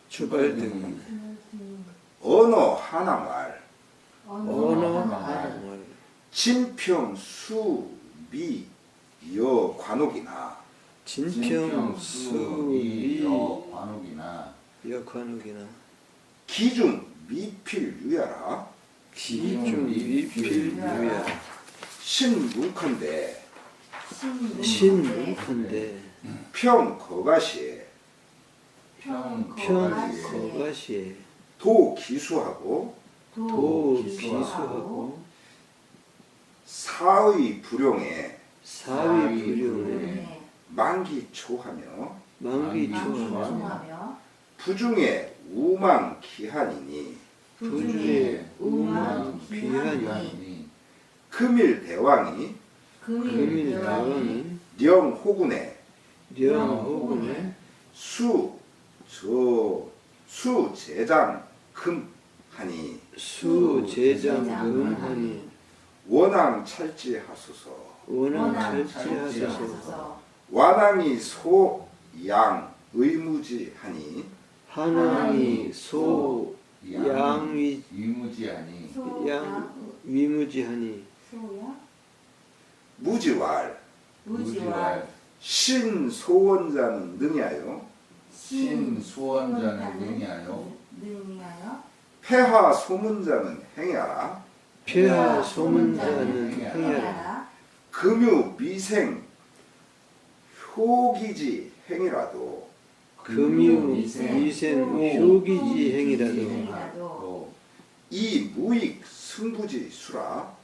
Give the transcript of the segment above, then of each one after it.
주발등이 언어 하나말 진평수미 여관옥이나 기중 미필유야라 신문컨대 평거가시에 도기수하고 사의 불용에 만기초하며 부중에 우망기한이니 금일대왕이 령호군에 수제장금하니 원앙찰지하소서. 완왕이 소양 의무지하니 무지왈 신소원자는 능야요 폐하 소문자는 행야라 금유 미생 효기지 행이라도 이 무익 승부지수라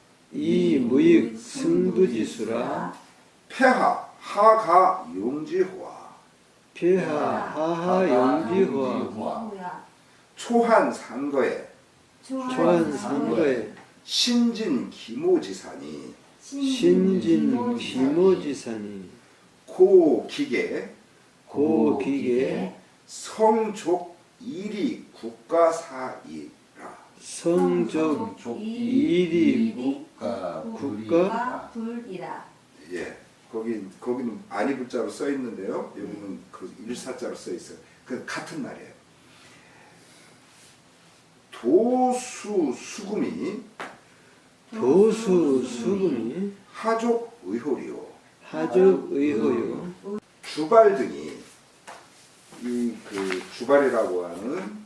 폐하 하가 용지호와 초한 상거에 신진 기모지산이 고기계 성족 일이 국가사이라. 예, 거기는 아니불자로 써 있는데요. 여기는 그 일사자로 써 있어요. 그 같은 말이에요. 도수수금이 하족의호리요. 주발등이 그 주발이라고 하는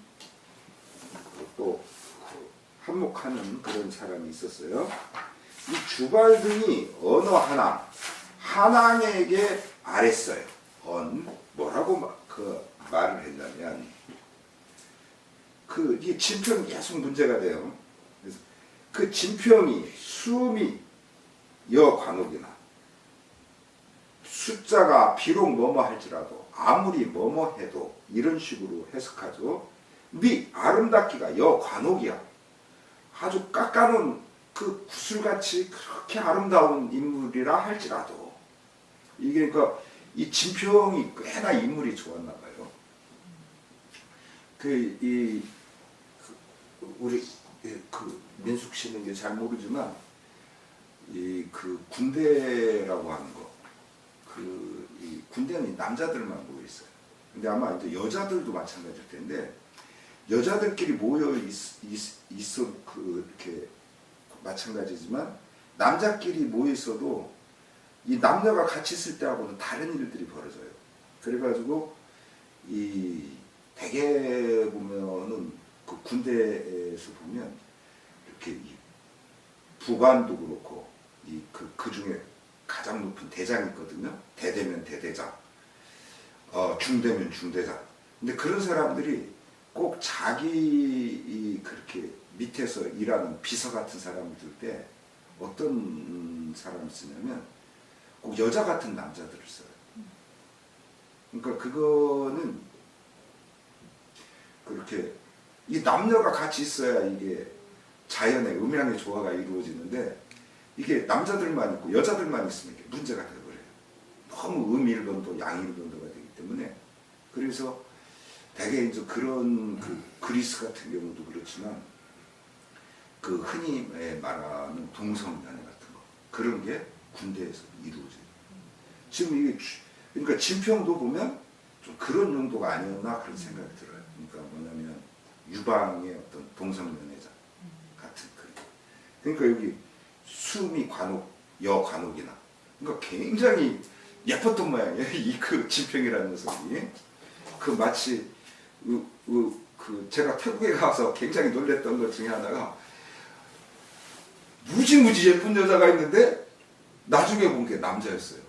또 한몫하는 그런 사람이 있었어요. 이 주발등이 언어 한왕에게 말했어요. 뭐라고 그 말을 했냐면 이 진평이 계속 문제가 돼요. 그래서 그 진평이 수미 여관옥이나 숫자가 비록 뭐뭐 할지라도 아무리 뭐뭐 해도 이런 식으로 해석하죠. 미 아름답기가 여관옥이야. 아주 깎아놓은 그 구슬같이 그렇게 아름다운 인물이라 할지라도 이게 그러니까 이 진평이 꽤나 인물이 좋았나 봐요. 우리 민숙 씨는 이게 잘 모르지만 그 군대라고 하는 거, 이 군대는 남자들만 모여 있어요. 근데 아마 이제 여자들도 마찬가지일 텐데 여자들끼리 모여 있어 이렇게 마찬가지지만 남자끼리 모여 있어도 이 남녀가 같이 있을 때하고는 다른 일들이 벌어져요. 그래가지고 대개 보면은 그 군대에서 보면 이렇게 부관도 그렇고 그 중에 가장 높은 대장이 있거든요. 대대면 대대장, 중대면 중대장. 근데 그런 사람들이 꼭 자기 그렇게 밑에서 일하는 비서 같은 사람을 둘 때 어떤 사람을 쓰냐면 꼭 여자 같은 남자들을 써요. 그러니까 그거는 그렇게 이 남녀가 같이 있어야 이게 자연의 음양의 조화가 이루어지는데 이게 남자들만 있고 여자들만 있으면 이게 문제가 되어버려요. 너무 음일변도 양일변도가 되기 때문에. 그래서 대개 이제 그런 그리스 같은 경우도 그렇지만 그 흔히 말하는 동성연애 같은 거 그런 게 군대에서 이루어져요. 지금 이게 그러니까 진평도 보면 좀 그런 용도가 아니었나 그런 생각이 들어요. 그러니까 뭐냐면 유방의 어떤 동성연애자 같은 그러니까 여기 수미 관옥, 여 관옥이나 그러니까 굉장히 예뻤던 모양이에요. 이 그 진평이라는 녀석이 그 마치 그 제가 태국에 가서 굉장히 놀랬던 것 중에 하나가 무지무지 예쁜 여자가 있는데 나중에 본 게 남자였어요.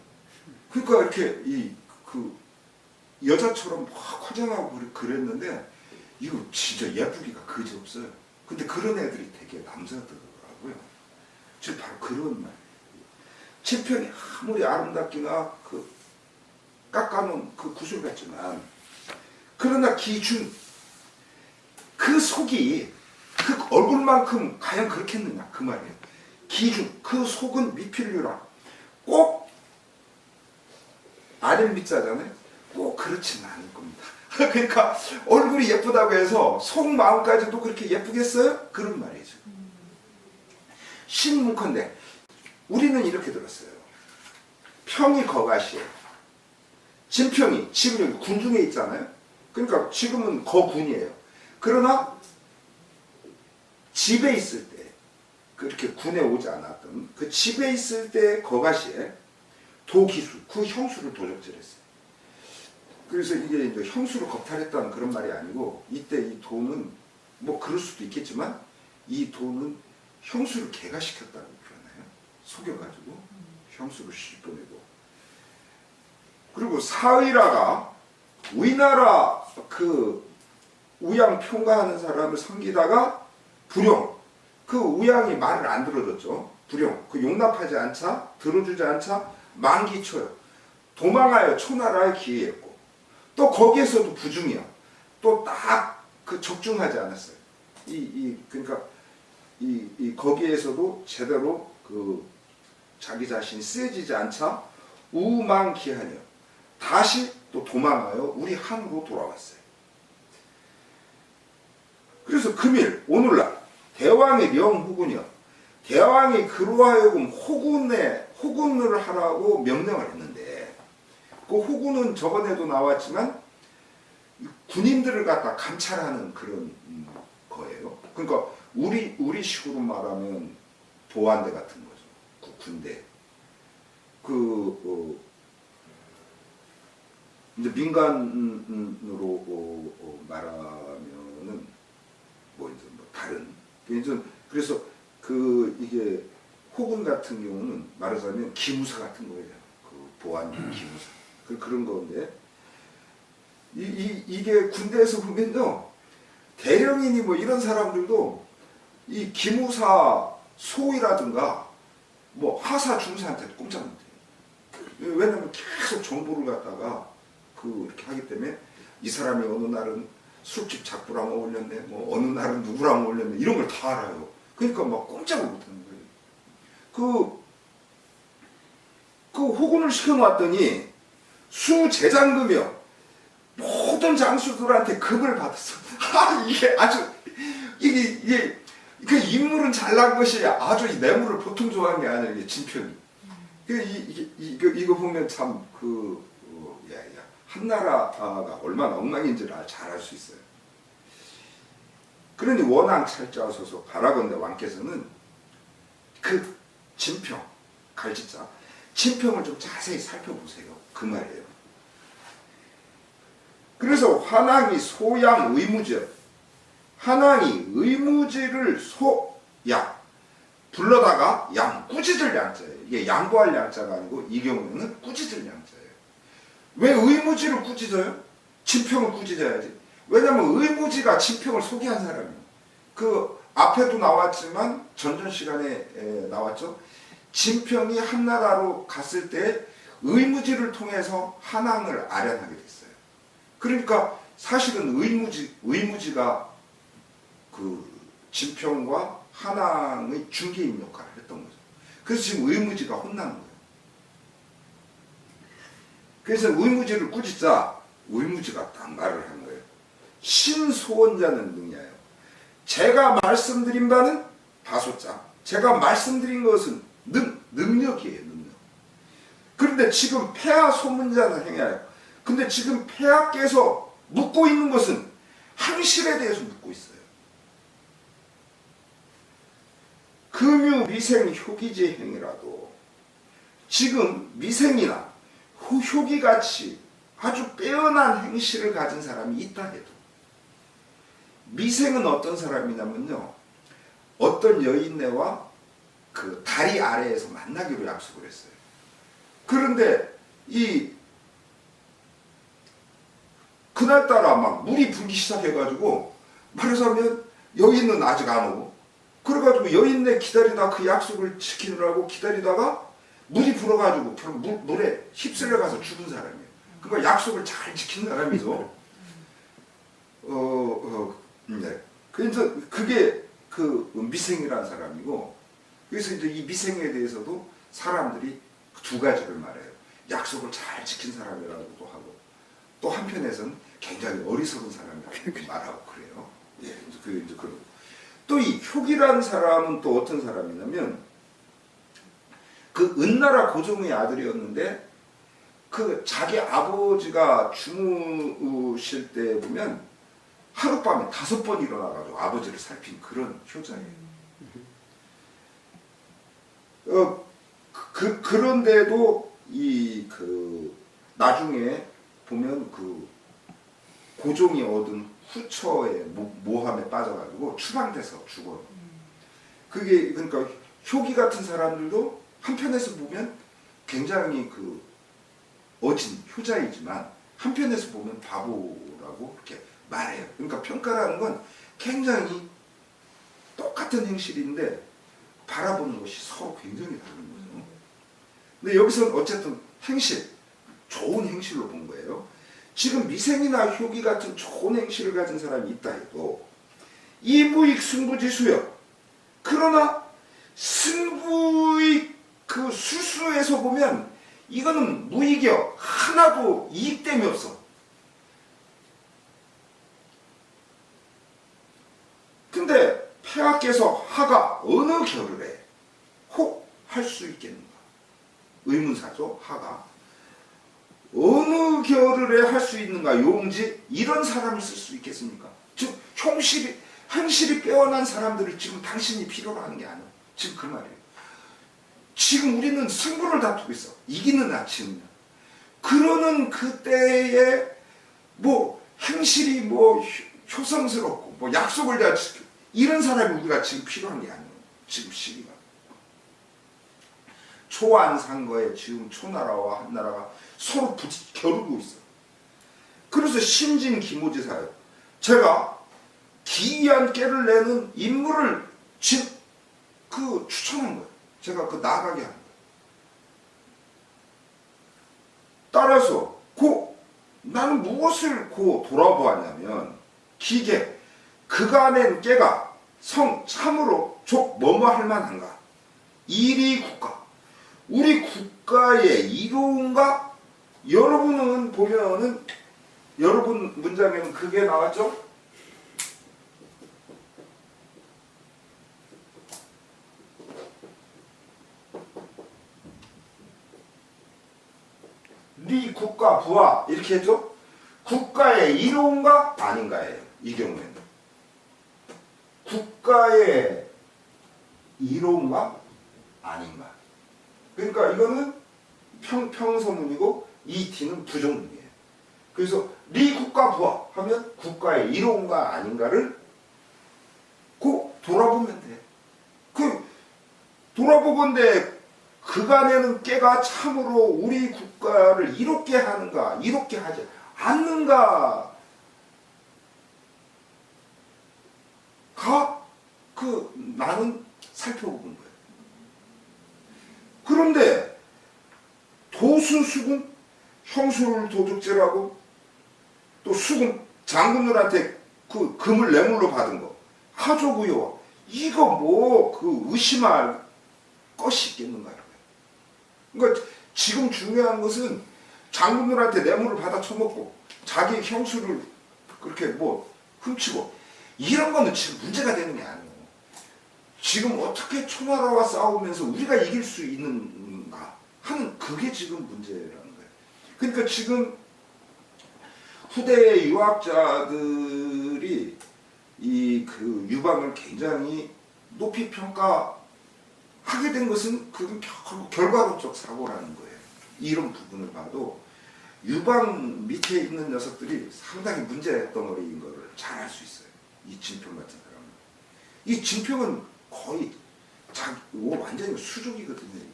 그러니까 이렇게 그 여자처럼 막 화장하고 그랬는데 이거 진짜 예쁘기가 그지없어요. 근데 그런 애들이 되게 남자더라고요. 지금 바로 그런 말. 진평이 아무리 아름답기나 그 깎아놓은 그 구슬 같지만 그러나 기준 그 속이 그 얼굴만큼 과연 그렇겠느냐 그 말이에요. 기준 그 속은 미필류라 꼭 아랫 밑자잖아요. 꼭 그렇지는 않을 겁니다. 그러니까 얼굴이 예쁘다고 해서 속마음까지도 그렇게 예쁘겠어요? 그런 말이죠. 신문컨대 우리는 이렇게 들었어요. 평이 거가시에 진평이 지금 여기 군중에 있잖아요. 그러니까 지금은 거군이에요. 그러나 집에 있을 때 그렇게 군에 오지 않았던 그 집에 있을 때 거가시에 도기수 그 형수를 도적질했어요. 그래서 이게 이제 형수를 겁탈했다는 그런 말이 아니고 이때 이 도는 뭐 그럴 수도 있겠지만 이 도는 형수를 개가시켰다고 표현해요. 속여가지고 형수를 씹어내고 그리고 사의라가 우리나라 그 우양 평가하는 사람을 섬기다가 불용 그 우양이 말을 안 들어줬죠. 불용 그 용납하지 않자 들어주지 않자 만기초요 도망하여 초나라에 기회했고 또 거기에서도 부중이요 또 딱 그 적중하지 않았어요. 그러니까 거기에서도 제대로 그 자기 자신이 쓰여지지 않자 우망기하녀 다시 또 도망하여 우리 한으로 돌아왔어요. 그래서 금일 오늘날 대왕의 명호군이요 대왕이 그로하여금 호군을 하라고 명령을 했는데 그 호군은 저번에도 나왔지만 군인들을 갖다 감찰하는 그런 거예요. 그러니까 우리식으로 말하면 보안대 같은 거죠. 그 군대. 이제 민간으로 말하면은 뭐 이제 뭐 다른 그래서 이게 호군 같은 경우는 말하자면 기무사 같은 거예요. 그 보안 기무사 그런 건데 이게 군대에서 보면요 대령이니 뭐 이런 사람들도 이 기무사 소위라든가 뭐 하사 중사한테도 꼼짝 못해요. 왜냐면 계속 정보를 갖다가 이렇게 하기 때문에 이 사람이 어느 날은 술집 작부랑 어울렸네, 뭐 어느 날은 누구랑 어울렸네 이런 걸 다 알아요. 그러니까 막 꼼짝을 못하는 거예요. 그 호군을 시켜놨더니 수재장금이요 모든 장수들한테 금을 받았어. 이게 아주 이게 그 인물은 잘난 것이 아주 이 뇌물을 보통 좋아하는 게 아니라 이게 진평이. 이거 보면 참 한나라가 얼마나 엉망인지를 잘 알 수 있어요. 그러니 원앙 찰자하소서 바라건대 왕께서는 그 진평 갈짓자 진평을 좀 자세히 살펴보세요. 그 말이에요. 그래서 환왕이 소양 의무지 환왕이 의무지를 불러다가 꾸짖을 양자예요. 이게 양보할 양자가 아니고 이 경우에는 꾸짖을 양자예요. 왜 의무지를 꾸짖어요? 진평을 꾸짖어야지. 왜냐하면 의무지가 진평을 소개한 사람이에요. 그 앞에도 나왔지만 전전 시간에 나왔죠. 진평이 한나라로 갔을 때 의무지를 통해서 한왕을 아련하게 됐어요. 그러니까 사실은 의무지가 그 진평과 한왕의 중개인 역할을 했던 거죠. 그래서 지금 의무지가 혼나는 거예요. 그래서 의무지를 꾸짖자 의무지가 딱 말을 한 거예요. 신소원자는 능냐요. 제가 말씀드린 바는 다소자. 제가 말씀드린 것은 능력이에요. 능력. 그런데 지금 폐하 소문자는 행해요. 근데 지금 폐하께서 묻고 있는 것은 행실에 대해서 묻고 있어요. 금유 미생 효기제 행위라도 지금 미생이나 효기같이 아주 빼어난 행실을 가진 사람이 있다 해도, 미생은 어떤 사람이냐면요, 어떤 여인네와 그 다리 아래에서 만나기로 약속을 했어요. 그런데 그날따라 막 물이 불기 시작해가지고, 말하자면 여인은 아직 안 오고, 그래가지고 여인네 기다리다 그 약속을 지키느라고 기다리다가 물이 불어가지고 물에 휩쓸려 가서 죽은 사람이에요. 그러니까 약속을 잘 지킨 사람이죠. 네. 그래서 그게 그 미생이라는 사람이고, 그래서 이제 이 미생에 대해서도 사람들이 두 가지를 말해요. 약속을 잘 지킨 사람이라고도 하고, 또 한편에서는 굉장히 어리석은 사람이라고 말하고 그래요. 예, 이제 그런. 또 이 효기라는 사람은 또 어떤 사람이냐면, 그 은나라 고종의 아들이었는데, 그 자기 아버지가 주무실 때 보면 하룻밤에 5번 일어나가지고 아버지를 살핀 그런 효자예요. 그런데도 나중에 보면 그 고종이 얻은 후처의 모함에 빠져가지고 추방돼서 죽어요. 그게 그러니까 효기 같은 사람들도 한편에서 보면 굉장히 그 어진 효자이지만 한편에서 보면 바보라고 이렇게 말해요. 그러니까 평가라는 건 굉장히 똑같은 행실인데 바라보는 것이 서로 굉장히 다른 거죠. 근데 여기서는 어쨌든 행실, 좋은 행실로 본 거예요. 지금 미생이나 효기 같은 좋은 행실을 가진 사람이 있다 해도 이무익 승부지수요. 그러나 승부의 그 수수에서 보면 이거는 무익이요. 하나도 이익됨이 없어. 근데 폐하께서 하가 어느 겨를에 혹 할 수 있겠는가? 의문사죠. 하가 어느 겨를에 할 수 있는가? 용지 이런 사람을 쓸 수 있겠습니까? 즉 행실이 빼어난 사람들을 지금 당신이 필요로 하는 게 아니에요. 지금 그 말이에요. 지금 우리는 승부를 다투고 있어. 이기는 아침이야. 그러는 그때에 뭐 행실이 뭐 효성스럽고 뭐 약속을 잘 지키고 이런 사람이 우리가 지금 필요한 게 아니에요. 지금 시기가. 초안상거에 지금 초나라와 한나라가 서로 겨루고 있어. 그래서 신진기모지사예요. 제가 기이한 깨를 내는 인물을 추천한 거예요. 제가 나가게 한 거예요. 따라서 나는 무엇을 돌아보았냐면 기계 그가 낸 깨가 참으로 뭐뭐 할 만한가? 일이 국가 우리 국가의 이로운가? 여러분은 보면은 여러분 문장에는 그게 나왔죠? 네 국가 부하 이렇게 했죠? 국가의 이로운가 아닌가예요. 이 경우에는 국가의 이로운가 아닌가. 그러니까 이거는 평서문이고 이 D는 부정문이에요. 그래서 네 국가 부하 하면 국가의 이로운가 아닌가를 돌아보면 돼. 돌아보건대 그가 내는 깨가 참으로 우리 국가를 이롭게 하는가, 이롭게 하지 않는가, 나는 살펴본 거예요. 그런데 도수수궁, 형수를 도둑질하고 또 수궁, 장군들한테 그 금을 뇌물로 받은 거, 하조구요. 이거 의심할 것이 있겠는가. 그러니까 지금 중요한 것은 장군들한테 뇌물을 받아 처먹고 자기 형수를 그렇게 훔치고 이런 거는 지금 문제가 되는 게 아니에요. 지금 어떻게 초나라와 싸우면서 우리가 이길 수 있는가? 하는 그게 지금 문제라는 거예요. 그러니까 지금 후대 유학자들이 이 그 유방을 굉장히 높이 평가하게 된 것은 그건 결과론적 사고라는 거예요. 이런 부분을 봐도 유방 밑에 있는 녀석들이 상당히 문제 덩어리인 것을 잘 알 수 있어요. 이 진평 같은 사람은. 이 진평은 거의 완전히 수족이거든요.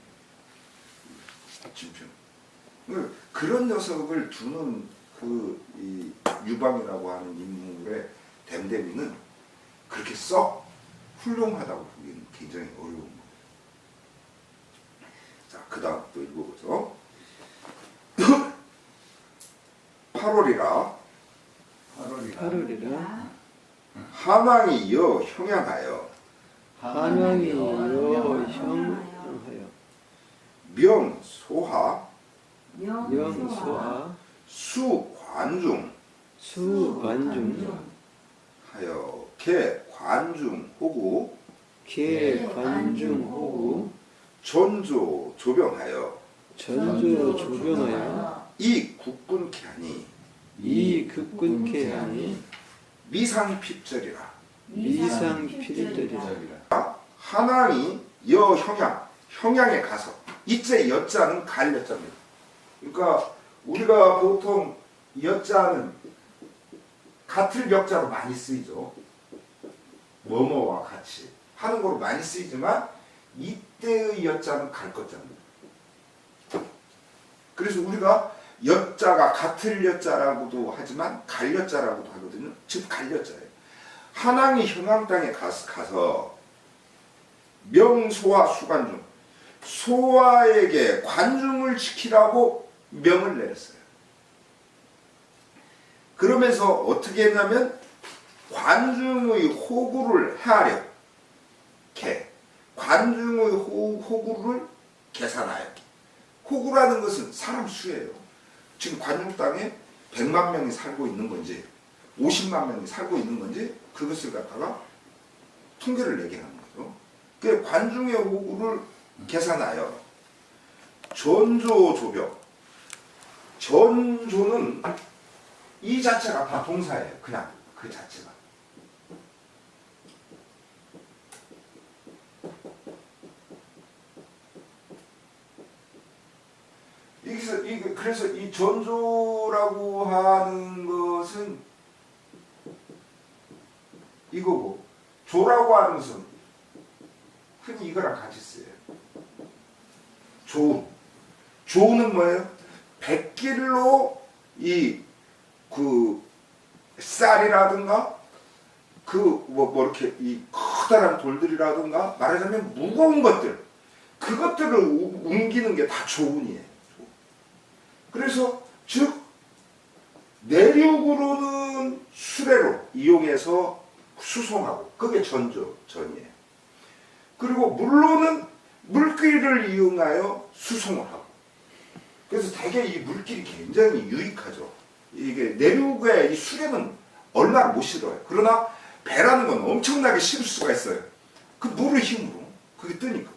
진평. 그런 녀석을 두는 이 유방이라고 하는 인물의 댐댐이는 그렇게 썩 훌륭하다고 보기는 굉장히 어려운 거예요. 자, 그 다음 또 읽어보죠. 8월이라 한왕이 여 형양하여 명소하 수관중 하여 개관중호구 전조 조병하여 이 국군케 하니 미상핍절이라. 한왕이 여 형양에 가서 이때 여자는 갈 여자입니다. 그러니까 우리가 보통 여자는 같을 벽자로 많이 쓰이죠. 뭐뭐와 같이 하는 거로 많이 쓰이지만 이때의 여자는 갈 것자입니다. 그래서 우리가 여자가 같을 여자라고도 하지만 갈 여자라고도 하거든요. 즉 갈 여자예요. 한왕이 형양 땅에 가서 명소와 수관중, 소와에게 관중을 지키라고 명을 내렸어요. 그러면서 어떻게 했냐면 관중의 호구를 헤아려 관중의 호구를 계산하여. 호구라는 것은 사람 수예요. 지금 관중 땅에 100만 명이 살고 있는 건지 50만 명이 살고 있는 건지 그것을 갖다가 통계를 내게 하는 거죠. 그 관중의 호구를 계산하여 전조 조병. 전조는 이 자체가 다 동사예요. 그냥 그 자체가. 그래서 이 전조라고 하는 것은 이거고, 조라고 하는 것은 흔히 이거랑 같이 쓰여요. 조는 뭐예요? 백길로 쌀이라든가 이렇게 이 커다란 돌들이라든가 말하자면 무거운 것들, 그것들을 옮기는 게 다 조운이에요. 그래서 즉 내륙으로는 수레로 이용해서 수송하고 그게 전이에요. 그리고 물로는 물길을 이용하여 수송을 하고. 그래서 대개 이 물길이 굉장히 유익하죠. 이게 내륙에 이 수레는 얼마나 못 실어요. 그러나 배라는 건 엄청나게 실을 수가 있어요. 그 물의 힘으로 그게 뜨니까.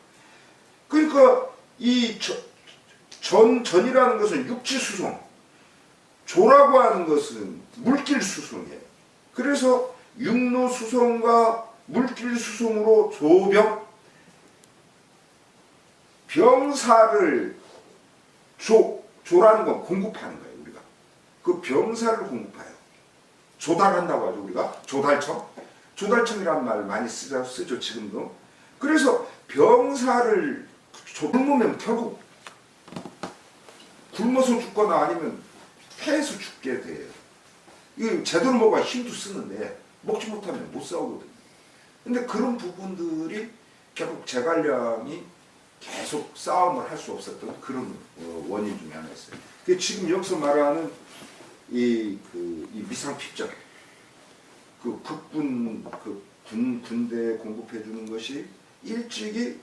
그러니까 이 전이라는 것은 육지 수송, 조라고 하는 것은 물길 수송이에요. 그래서 육로 수송과 물길 수송으로 병사를 조라는 건 공급하는 거예요. 우리가 그 병사를 공급해요. 조달한다고 하죠. 우리가 조달청이라는 말 많이 쓰죠. 지금도. 그래서 병사를 굶으면 결국 굶어서 죽거나 아니면 패해서 죽게 돼요. 이 제대로 먹어야 힘도 쓰는데 먹지 못하면 못 싸우거든요. 근데 그런 부분들이 결국 제갈량이 계속 싸움을 할 수 없었던 그런 원인 중에 하나였어요. 지금 여기서 말하는 이 미상핍절, 군대에 공급해 주는 것이 일찍이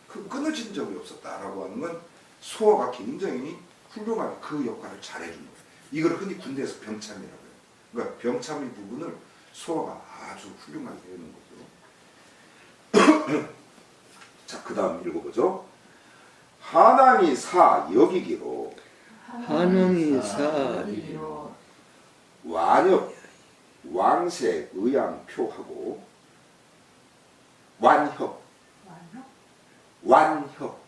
끊어진 적이 없었다라고 하는 건 소어가 굉장히 훌륭하게 그 역할을 잘해주는 거예요. 이걸 흔히 군대에서 병참이라고 해요. 그러니까 병참의 부분을 소어가 아주 훌륭하게 해놓은 거죠. 자, 그 다음 읽어보죠. 한왕이 사 여기기로 한왕이 사 완협 왕세 의양표하고 완협 완협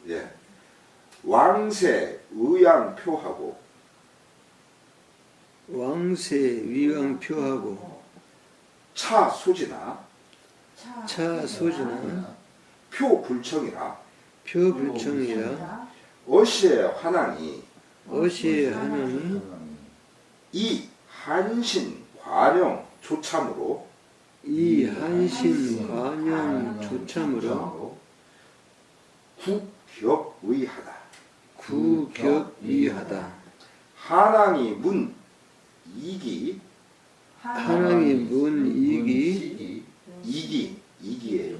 예 왕세 의양표하고 왕세 위왕표하고 차 소지나 차 소지나 표불청이라 표불청이라 어시의 환왕이 어시의 한왕이 이 한신 관영 조참으로 이 한신 관영 조참으로 국격의하다. 구격위하다. 한왕이 문 이기 한왕이 문 이기 이기예요.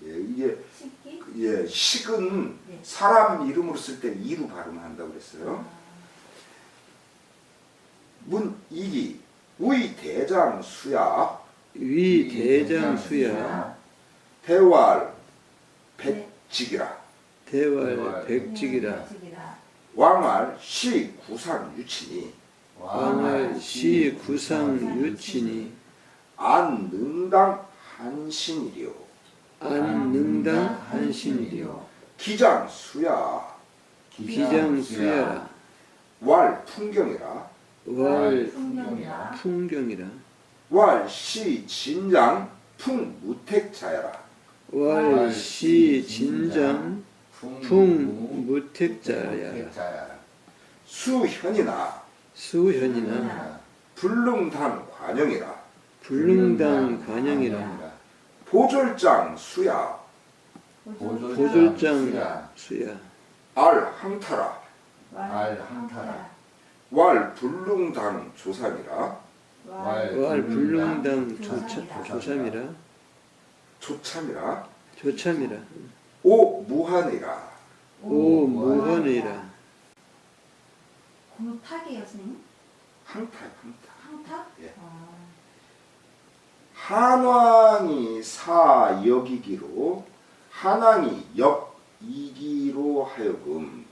예, 이게 예, 식은 사람 이름으로 쓸 때 이로 발음한다고 그랬어요. 문 이기 의 대장 수야 위 대장수야 대왈 백직이라 대왈 백직이라 왕알 시 구상 유친이 왕할 시 구상 유친이 안능당 한신이리요 안능당 한신이요 기장 수야 기장수야라 왈 풍경이라 왈 풍경이라 왈 시 진장 풍무택자야라 왈 시 진장 풍무택자야라 수현이나 수현이나 불릉단 관영이라 불릉당 관영이라 보졸장 수야 보졸장 수야 알 항타라 알항타라 왈 불릉당 조삼이라 왈 불릉당 조참이라 조참이라 오 무한이라 오 무헌이라 공탁이에요, 선생님? 항타 항탁? 예. 한왕이 사 여기기로 한왕이 역 이기로 하여금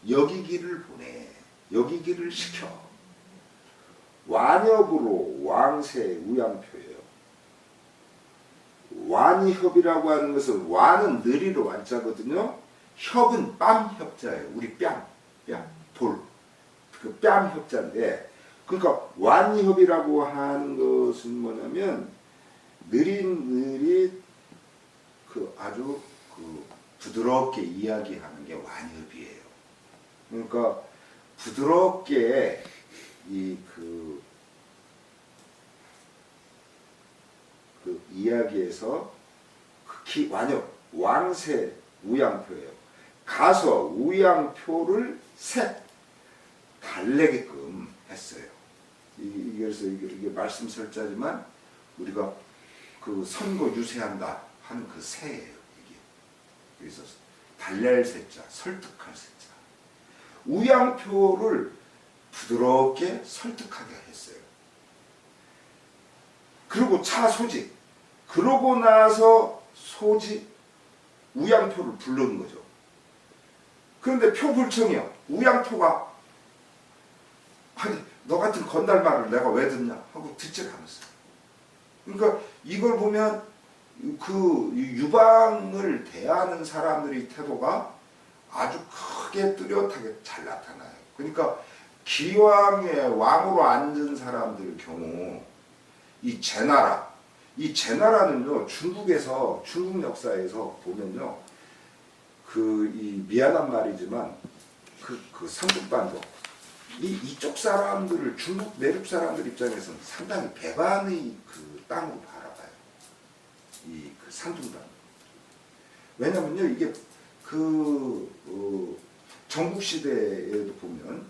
여기기를 보내 여기기를 시켜 완협으로 왕세 우양표예요. 완협이라고 하는 것은 완은 느리로 완자거든요. 협은 뺨협자예요. 우리 돌. 그 뺨협자인데 그러니까 완협이라고 하는 것은 뭐냐면 느릿느릿 그 아주 그 부드럽게 이야기하는 게 완협이에요. 그러니까 부드럽게 이 그 이야기에서 극히 완협 왕세 우양표예요. 가서 우양표를 셋 달래게끔 했어요. 그래서 이게 말씀 설자지만 우리가 그 선거 유세한다 하는 그 새예요. 이게 그래서 달랠 새자, 설득할 새자. 우양표를 부드럽게 설득하게 했어요. 그리고 차 소지. 그러고 나서 소지 우양표를 부르는 거죠. 그런데 표불청이요. 우양표가 아니 너 같은 건달말을 내가 왜 듣냐 하고 듣질 않았어요. 그러니까 이걸 보면 그 유방을 대하는 사람들의 태도가 아주 크게 뚜렷하게 잘 나타나요. 그러니까 기왕에 왕으로 앉은 사람들 경우 이 제나라는요 중국에서 중국 역사에서 보면요 이 미안한 말이지만 그 삼국반도 이쪽 사람들을 중국 내륙 사람들 입장에서는 상당히 배반의 그 땅으로 바라봐요. 그 산둥반. 왜냐면요 이게 전국 시대에도 보면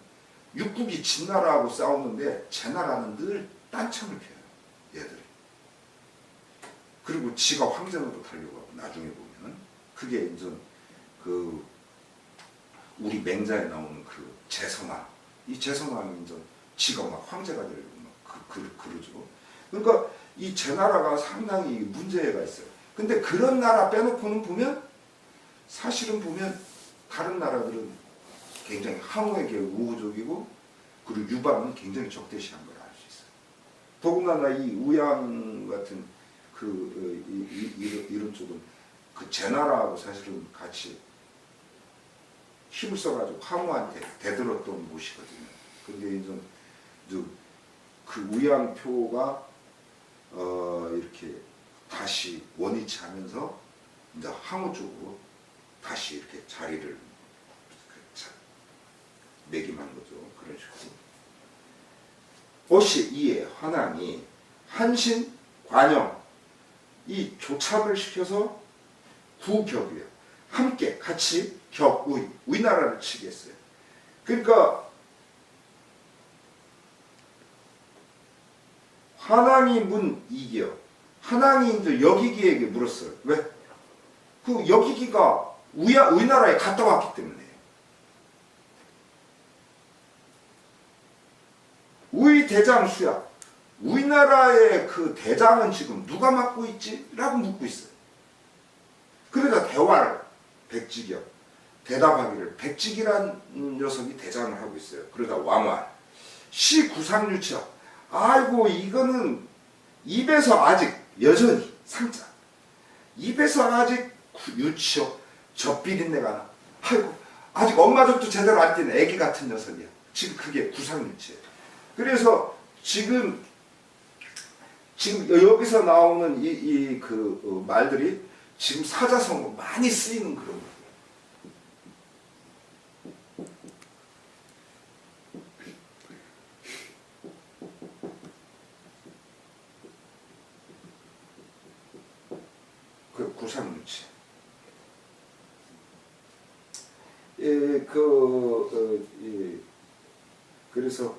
육국이 진나라하고 싸우는데 제나라는 늘 딴청을 펴요. 얘들이. 그리고 지가 황제로도 달려가고 나중에 보면은 그게 이제 우리 맹자에 나오는 그 재성왕. 이 재성왕이 이제 지가 막 황제가 되려고 막 그러죠. 그러니까 이 제나라가 상당히 문제가 있어요. 근데 그런 나라 빼놓고는 보면 사실은 보면 다른 나라들은 굉장히 항우에게 우호적이고 그리고 유방은 굉장히 적대시한 걸 알 수 있어요. 더군다나 이 우양 같은 이런 쪽은 그 제나라하고 사실은 같이 힘을 써가지고 항우한테 대들었던 곳이거든요. 근데 이제 그 우양표가 이렇게 다시 원위치하면서 이제 항우 쪽으로 다시 이렇게 자리를 매김한 거죠. 그런 식으로. 어시 이에 환왕이 한신 관영 이 조참을 시켜서 구격이요. 함께 같이 격의 우리나라를 치게 했어요. 그러니까 환왕이 문 이기요. 환왕이 이제 여기기에게 물었어요. 왜? 그 여기기가 우리나라에 갔다 왔기 때문에. 우리 대장 수야. 우리나라의 그 대장은 지금 누가 맡고 있지? 라고 묻고 있어요. 그러자 대화를 백직이요. 대답하기를 백직이란 녀석이 대장을 하고 있어요. 그러다 왕활 시구상유치요. 아이고 이거는 입에서 아직 여전히 상자. 입에서 아직 유치요. 젖비린내가 나. 아이고 아직 엄마 젖도 제대로 안 뛴 애기 같은 녀석이야. 지금 그게 구상유치예요. 그래서 지금 여기서 나오는 그 말들이 지금 사자성어로 많이 쓰이는 그런 거예요. 그 구상유치. 그래서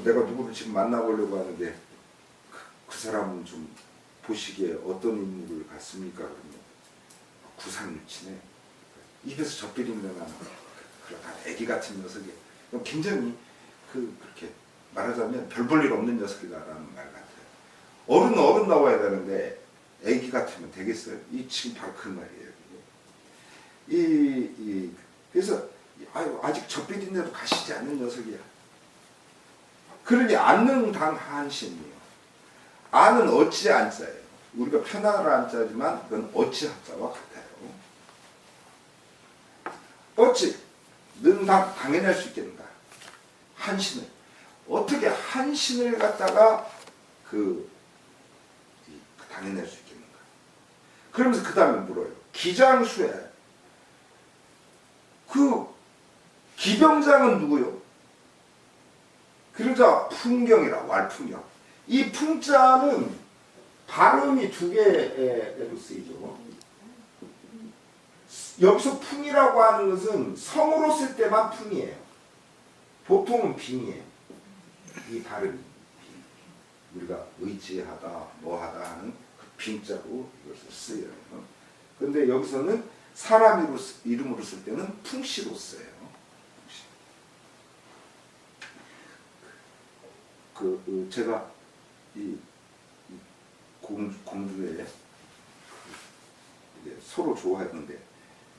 내가 누구를 지금 만나보려고 하는데 그 사람은 좀 보시기에 어떤 인물을 갖습니까? 그러면 구상유치네. 입에서 젖비린내 나는 그런 애기 같은 녀석이 굉장히 그렇게 말하자면 별 볼 일 없는 녀석이다라는 말 같아요. 어른 나와야 되는데 애기 같으면 되겠어요? 이 지금 바로 그 말이에요. 그래서 아직 젖비린내도 가시지 않는 녀석이야. 그러니 안능 당 한신이요. 안은 어찌 안자예요. 우리가 편안을 안자지만 그건 어찌 한자와 같아요. 어찌 능당 당연할 수 있겠는가? 한신을 어떻게 한신을 갖다가 당연할 수 있겠는가? 그러면서 그 다음에 물어요. 기장수에 그 기병장은 누구요? 그러자 풍경이라 왈풍경. 이 풍자는 발음이 두 개로 쓰이죠. 여기서 풍이라고 하는 것은 성으로 쓸 때만 풍이에요. 보통은 빙이에요. 이 발음이. 우리가 의지하다, 뭐하다 하는 그 빙자로 이것을 쓰여요. 그런데 여기서는 사람 이름으로 쓸 때는 풍시로 써요. 제가 이 공주에 서로 좋아했는데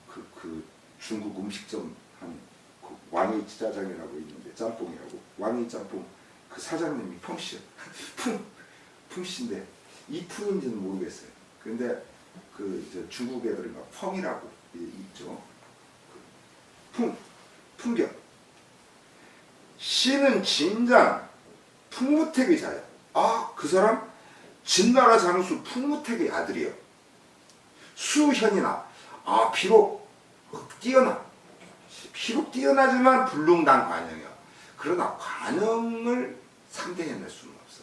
그 중국 음식점 한 그 왕이 짜장이라고 있는데 짬뽕이라고 왕이 짬뽕 그 사장님이 펑씨요. 펑씨인데 이 펑인지는 모르겠어요. 근데 중국 애들은 펑이라고 있죠. 풍경. 씨는 진장 풍무택의 자야. 그 사람 진나라 장수 풍무택의 아들이요. 수현이나 비록 뛰어나지만 불능당 관영이요. 그러나 관영을 상대해낼 수는 없어.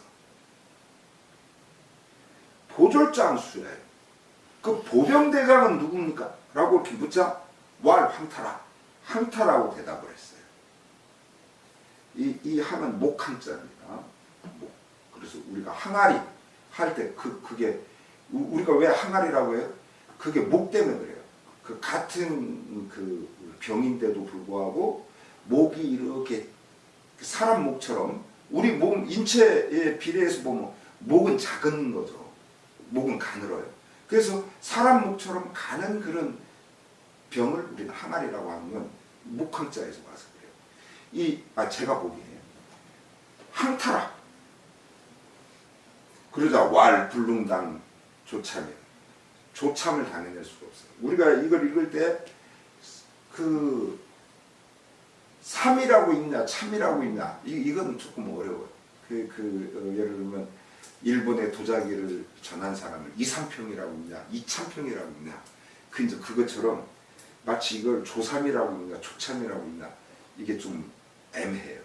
보졸장수예요. 그 보병대장은 누굽니까? 라고 이렇게 묻자 왈 황타라. 황타라고 대답을 했어요. 이 항은 목항자입니다. 목. 그래서 우리가 항아리 할 때 그게 우리가 왜 항아리라고 해요? 그게 목 때문에 그래요. 그 같은 그 병인데도 불구하고 목이 이렇게 사람 목처럼 우리 몸 인체에 비례해서 보면 목은 작은 거죠. 목은 가늘어요. 그래서 사람 목처럼 가는 그런 병을 우리는 항아리라고 하는 건 목항자에서 와서 그래요. 제가 보기에 항타라. 그러자 왈, 불능당, 조참이. 조참을 당해낼 수가 없어요. 우리가 이걸 읽을 때 삼이라고 있냐, 참이라고 있냐, 이건 조금 어려워요. 예를 들면 일본의 도자기를 전한 사람을 이삼평이라고 있냐, 이참평이라고 있냐, 그것처럼 마치 이걸 조삼이라고 있냐, 조참이라고 있냐, 이게 좀 애매해요.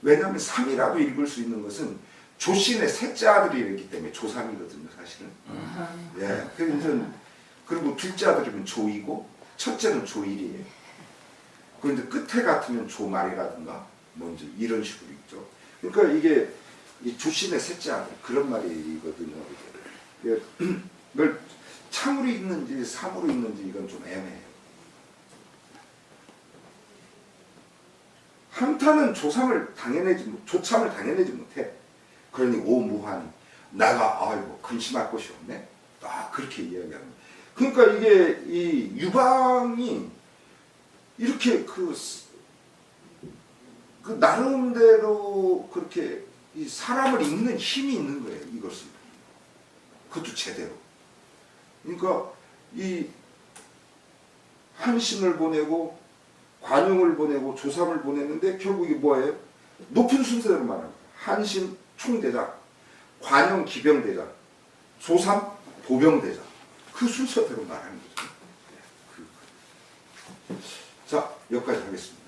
왜냐하면 삼이라고 읽을 수 있는 것은 조신의 셋째 아들이기 때문에 조삼이거든요, 사실은. 예. 그리고 둘째 아들이면 조이고, 첫째는 조일이에요. 그런데 끝에 같으면 조말이라든가, 먼저 이런 식으로 있죠. 그러니까 이게 이 조신의 셋째 아들, 그런 말이거든요. 이걸 참으로 읽는지, 삼으로 읽는지, 이건 좀 애매해요. 항타는 조참을 당해내지 못해. 그러니 오무하니 나가 아이고 근심할 것이 없네. 그렇게 이야기합니다. 그러니까 이게 이 유방이 이렇게 나름대로 그렇게 이 사람을 읽는 힘이 있는 거예요. 이것을. 그것도 제대로. 그러니까 이 한신을 보내고 관용을 보내고 조삼을 보냈는데 결국 이게 뭐예요? 높은 순서대로 말합니다. 한신 총대장, 관용 기병대장, 조삼 보병대장. 그 순서대로 말하는 거죠. 자, 여기까지 하겠습니다.